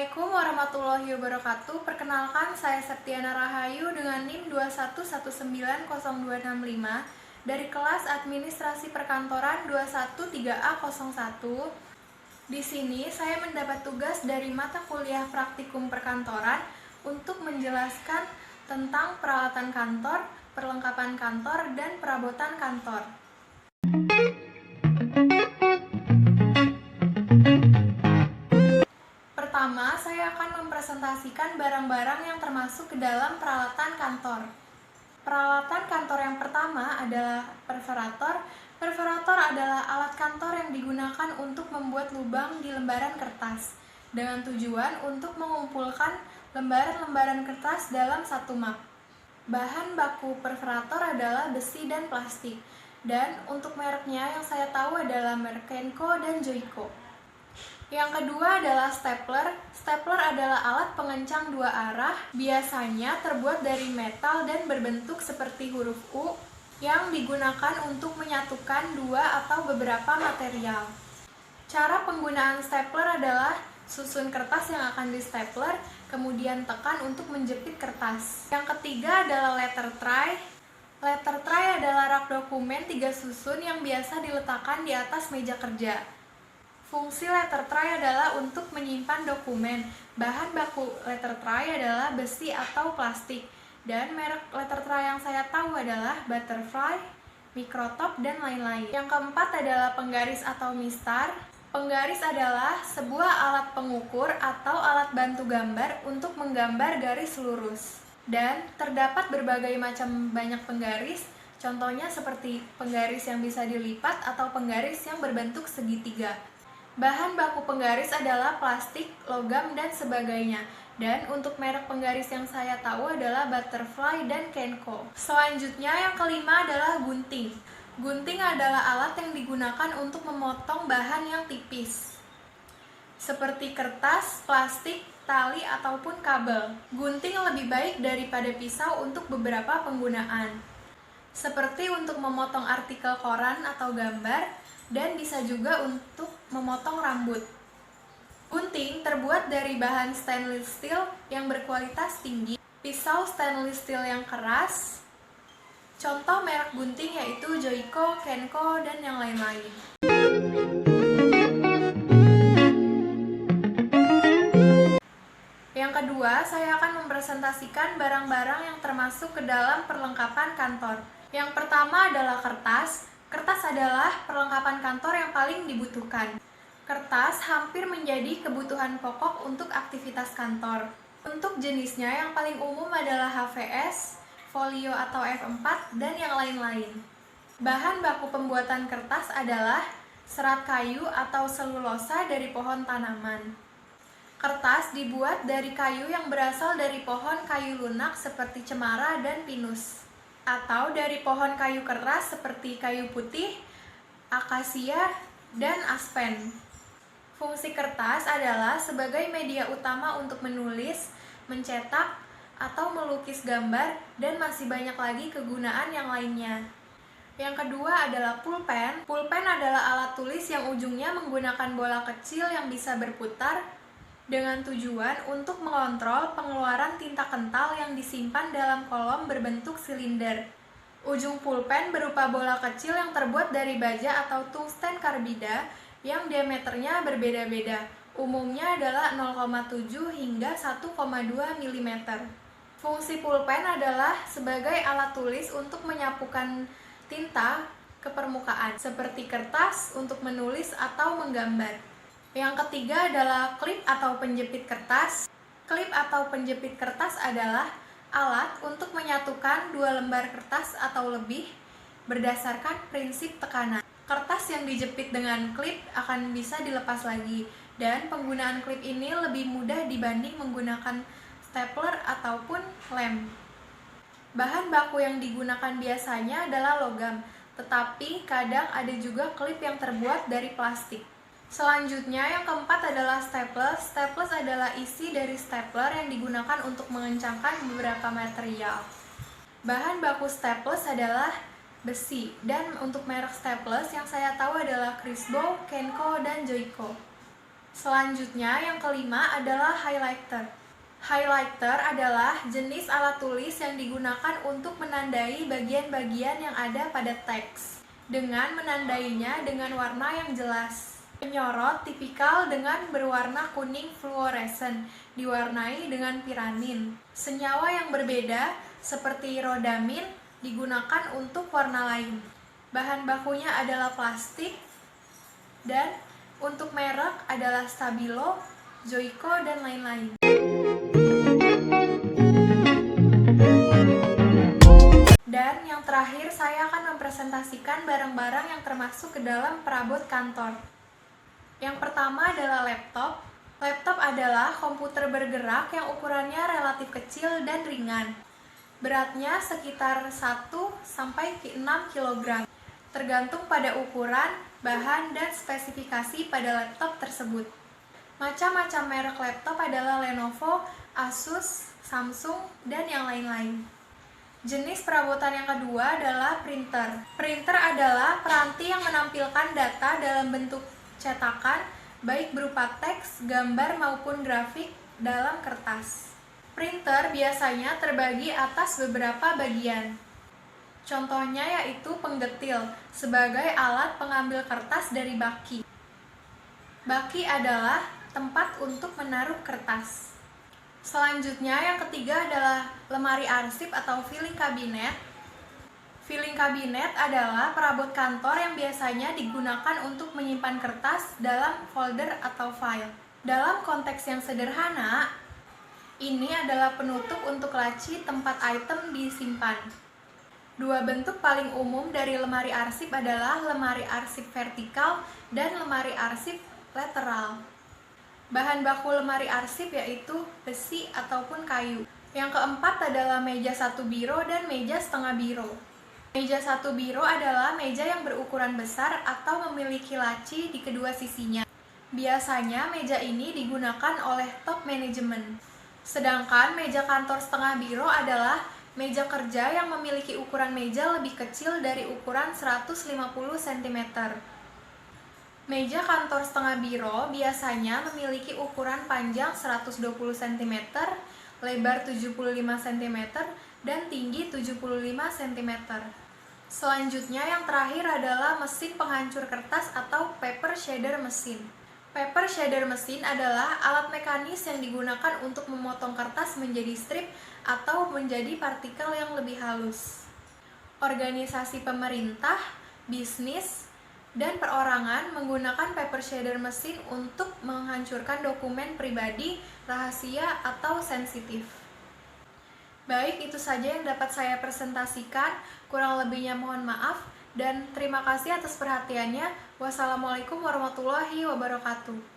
Assalamualaikum warahmatullahi wabarakatuh. Perkenalkan, saya Septiana Rahayu dengan NIM 2119025 dari kelas Administrasi Perkantoran 213A01. Di sini saya mendapat tugas dari mata kuliah Praktikum Perkantoran untuk menjelaskan tentang peralatan kantor, perlengkapan kantor, dan perabotan kantor. Pertama, saya akan mempresentasikan barang-barang yang termasuk ke dalam peralatan kantor. Peralatan kantor yang pertama adalah perforator. Perforator adalah alat kantor yang digunakan untuk membuat lubang di lembaran kertas dengan tujuan untuk mengumpulkan lembaran-lembaran kertas dalam satu map. Bahan baku perforator adalah besi dan plastik, dan untuk mereknya yang saya tahu adalah merek Kenko dan Joico. Yang kedua adalah stapler. Stapler adalah alat pengencang dua arah, biasanya terbuat dari metal dan berbentuk seperti huruf U, yang digunakan untuk menyatukan dua atau beberapa material. Cara penggunaan stapler adalah susun kertas yang akan di stapler, kemudian tekan untuk menjepit kertas. Yang ketiga adalah letter tray. Letter tray adalah rak dokumen 3 susun yang biasa diletakkan di atas meja kerja. Fungsi letter tray adalah untuk menyimpan dokumen. Bahan baku letter tray adalah besi atau plastik. Dan merek letter tray yang saya tahu adalah Butterfly, Microtop, dan lain-lain. Yang keempat adalah penggaris atau mistar. Penggaris adalah sebuah alat pengukur atau alat bantu gambar untuk menggambar garis lurus. Dan terdapat berbagai macam banyak penggaris, contohnya seperti penggaris yang bisa dilipat atau penggaris yang berbentuk segitiga. Bahan baku penggaris adalah plastik, logam, dan sebagainya. Dan untuk merek penggaris yang saya tahu adalah Butterfly dan Kenko. Selanjutnya yang kelima adalah gunting. Gunting adalah alat yang digunakan untuk memotong bahan yang tipis, seperti kertas, plastik, tali, ataupun kabel. Gunting lebih baik daripada pisau untuk beberapa penggunaan, seperti untuk memotong artikel koran atau gambar, dan bisa juga untuk memotong rambut. Gunting terbuat dari bahan stainless steel yang berkualitas tinggi, pisau stainless steel yang keras. Contoh merek gunting yaitu Joico, Kenko, dan yang lain-lain. Yang kedua, saya akan mempresentasikan barang-barang yang termasuk ke dalam perlengkapan kantor. Yang pertama adalah kertas. Kertas adalah perlengkapan kantor yang paling dibutuhkan. Kertas hampir menjadi kebutuhan pokok untuk aktivitas kantor. Untuk jenisnya yang paling umum adalah HVS, folio atau F4, dan yang lain-lain. Bahan baku pembuatan kertas adalah serat kayu atau selulosa dari pohon tanaman. Kertas dibuat dari kayu yang berasal dari pohon kayu lunak seperti cemara dan pinus, atau dari pohon kayu keras seperti kayu putih, akasia, dan aspen. Fungsi kertas adalah sebagai media utama untuk menulis, mencetak, atau melukis gambar, dan masih banyak lagi kegunaan yang lainnya. Yang kedua adalah pulpen. Pulpen adalah alat tulis yang ujungnya menggunakan bola kecil yang bisa berputar dengan tujuan untuk mengontrol pengeluaran tinta kental yang disimpan dalam kolom berbentuk silinder. Ujung pulpen berupa bola kecil yang terbuat dari baja atau tungsten karbida yang diameternya berbeda-beda, umumnya adalah 0,7 hingga 1,2 mm. Fungsi pulpen adalah sebagai alat tulis untuk menyapukan tinta ke permukaan, seperti kertas untuk menulis atau menggambar. Yang ketiga adalah klip atau penjepit kertas. Klip atau penjepit kertas adalah alat untuk menyatukan dua lembar kertas atau lebih berdasarkan prinsip tekanan. Kertas yang dijepit dengan klip akan bisa dilepas lagi, dan penggunaan klip ini lebih mudah dibanding menggunakan stapler ataupun lem. Bahan baku yang digunakan biasanya adalah logam, tetapi kadang ada juga klip yang terbuat dari plastik. Selanjutnya yang keempat adalah staples. Staples adalah isi dari stapler yang digunakan untuk mengencangkan beberapa material. Bahan baku staples adalah besi, dan untuk merek staples yang saya tahu adalah Crisbo, Kenko, dan Joico. Selanjutnya, yang kelima adalah highlighter. Highlighter adalah jenis alat tulis yang digunakan untuk menandai bagian-bagian yang ada pada teks, dengan menandainya dengan warna yang jelas. Penyorot tipikal dengan berwarna kuning fluoresen, diwarnai dengan piranin. Senyawa yang berbeda, seperti rodamin, digunakan untuk warna lain. Bahan bakunya adalah plastik, dan untuk merek adalah Stabilo, Joico, dan lain-lain. Dan yang terakhir, saya akan mempresentasikan barang-barang yang termasuk ke dalam perabot kantor. Yang pertama adalah laptop. Laptop adalah komputer bergerak yang ukurannya relatif kecil dan ringan. Beratnya sekitar 1-6 kg, tergantung pada ukuran, bahan, dan spesifikasi pada laptop tersebut. Macam-macam merek laptop adalah Lenovo, Asus, Samsung, dan yang lain-lain. Jenis perabotan yang kedua adalah printer. Printer adalah peranti yang menampilkan data dalam bentuk cetakan, baik berupa teks, gambar, maupun grafik dalam kertas. Printer biasanya terbagi atas beberapa bagian. Contohnya yaitu penggetil, sebagai alat pengambil kertas dari baki. Baki adalah tempat untuk menaruh kertas. Selanjutnya, yang ketiga adalah lemari arsip atau filing cabinet. Filing cabinet adalah perabot kantor yang biasanya digunakan untuk menyimpan kertas dalam folder atau file. Dalam konteks yang sederhana, ini adalah penutup untuk laci tempat item disimpan. Dua bentuk paling umum dari lemari arsip adalah lemari arsip vertikal dan lemari arsip lateral. Bahan baku lemari arsip yaitu besi ataupun kayu. Yang keempat adalah meja 1 biro dan meja setengah biro. Meja 1 biro adalah meja yang berukuran besar atau memiliki laci di kedua sisinya. Biasanya meja ini digunakan oleh top manajemen. Sedangkan meja kantor setengah biro adalah meja kerja yang memiliki ukuran meja lebih kecil dari ukuran 150 cm. Meja kantor setengah biro biasanya memiliki ukuran panjang 120 cm, lebar 75 cm, dan tinggi 75 cm. Selanjutnya yang terakhir adalah mesin penghancur kertas atau paper shader mesin. Paper shader mesin adalah alat mekanis yang digunakan untuk memotong kertas menjadi strip atau menjadi partikel yang lebih halus. Organisasi pemerintah, bisnis, dan perorangan menggunakan paper shader mesin untuk menghancurkan dokumen pribadi, rahasia, atau sensitif. Baik, itu saja yang dapat saya presentasikan. Kurang lebihnya mohon maaf, dan terima kasih atas perhatiannya. Wassalamualaikum warahmatullahi wabarakatuh.